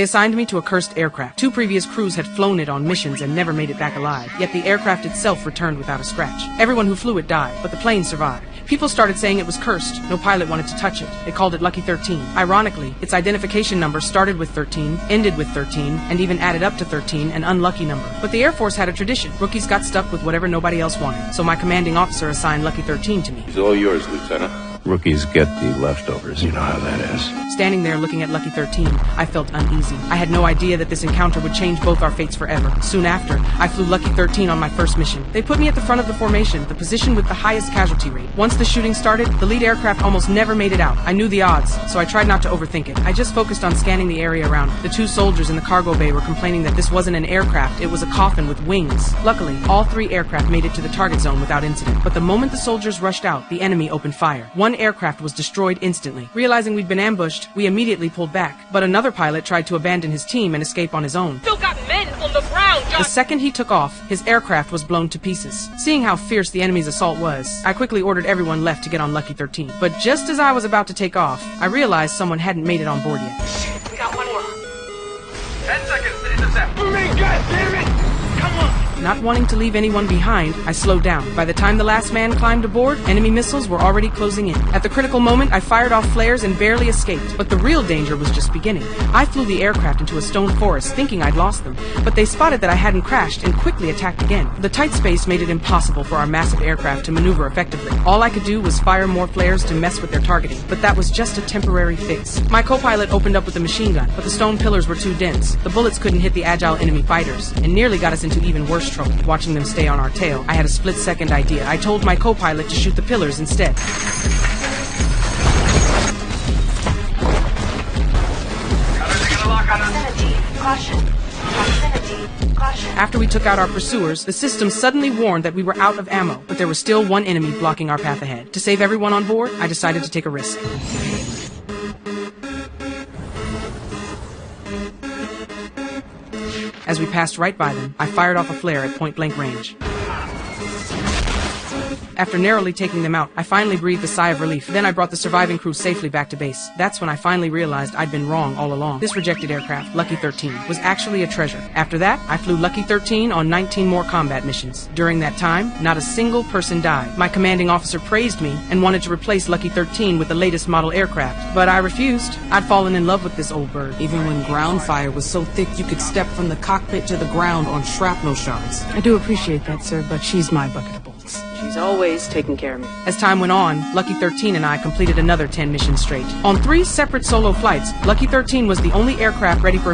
They assigned me to a cursed aircraft. 2 previous crews had flown it on missions and never made it back alive, yet the aircraft itself returned without a scratch. Everyone who flew it died, but the plane survived. People started saying it was cursed. No pilot wanted to touch it. They called it Lucky 13. Ironically, its identification number started with 13, ended with 13, and even added up to 13, an unlucky number. But the Air Force had a tradition. Rookies got stuck with whatever nobody else wanted. So my commanding officer assigned Lucky 13 to me. It's all yours, Lieutenant. Rookies get the leftovers, you know how that is. Standing there looking at Lucky 13, I felt uneasy. I had no idea that this encounter would change both our fates forever. Soon after, I flew Lucky 13 on my first mission. They put me at the front of the formation, the position with the highest casualty rate. Once the shooting started, the lead aircraft almost never made it out. I knew the odds, so I tried not to overthink it. I just focused on scanning the area around. The 2 soldiers in the cargo bay were complaining that this wasn't an aircraft, it was a coffin with wings. Luckily, all 3 aircraft made it to the target zone without incident. But the moment the soldiers rushed out, the enemy opened fire. 1 aircraft was destroyed instantly. Realizing we'd been ambushed, we immediately pulled back. But another pilot tried to abandon his team and escape on his own. Still got men on the ground, John. The second he took off, his aircraft was blown to pieces. Seeing how fierce the enemy's assault was, I quickly ordered everyone left to get on Lucky 13. But just as I was about to take off, I realized someone hadn't made it on board yet. We got one more. 10 seconds to intercept. Oh my God, damn it! Come on! Not wanting to leave anyone behind, I slowed down. By the time the last man climbed aboard, enemy missiles were already closing in. At the critical moment, I fired off flares and barely escaped. But the real danger was just beginning. I flew the aircraft into a stone forest, thinking I'd lost them. But they spotted that I hadn't crashed and quickly attacked again. The tight space made it impossible for our massive aircraft to maneuver effectively. All I could do was fire more flares to mess with their targeting. But that was just a temporary fix. My co-pilot opened up with a machine gun, but the stone pillars were too dense. The bullets couldn't hit the agile enemy fighters, and nearly got us into even worse trouble. Watching them stay on our tail, I had a split-second idea. I told my co-pilot to shoot the pillars instead. After we took out our pursuers, the system suddenly warned that we were out of ammo, but there was still 1 enemy blocking our path ahead. To save everyone on board, I decided to take a risk. As we passed right by them, I fired off a flare at point-blank range. After narrowly taking them out, I finally breathed a sigh of relief. Then I brought the surviving crew safely back to base. That's when I finally realized I'd been wrong all along. This rejected aircraft, Lucky 13, was actually a treasure. After that, I flew Lucky 13 on 19 more combat missions. During that time, not a single person died. My commanding officer praised me and wanted to replace Lucky 13 with the latest model aircraft. But I refused. I'd fallen in love with this old bird. Even when ground fire was so thick you could step from the cockpit to the ground on shrapnel shards. I do appreciate that, sir, but she's my bucket of bolts. She's always taking care of me. As time went on, Lucky 13 and I completed another 10 missions straight. On 3 separate solo flights, Lucky 13 was the only aircraft ready for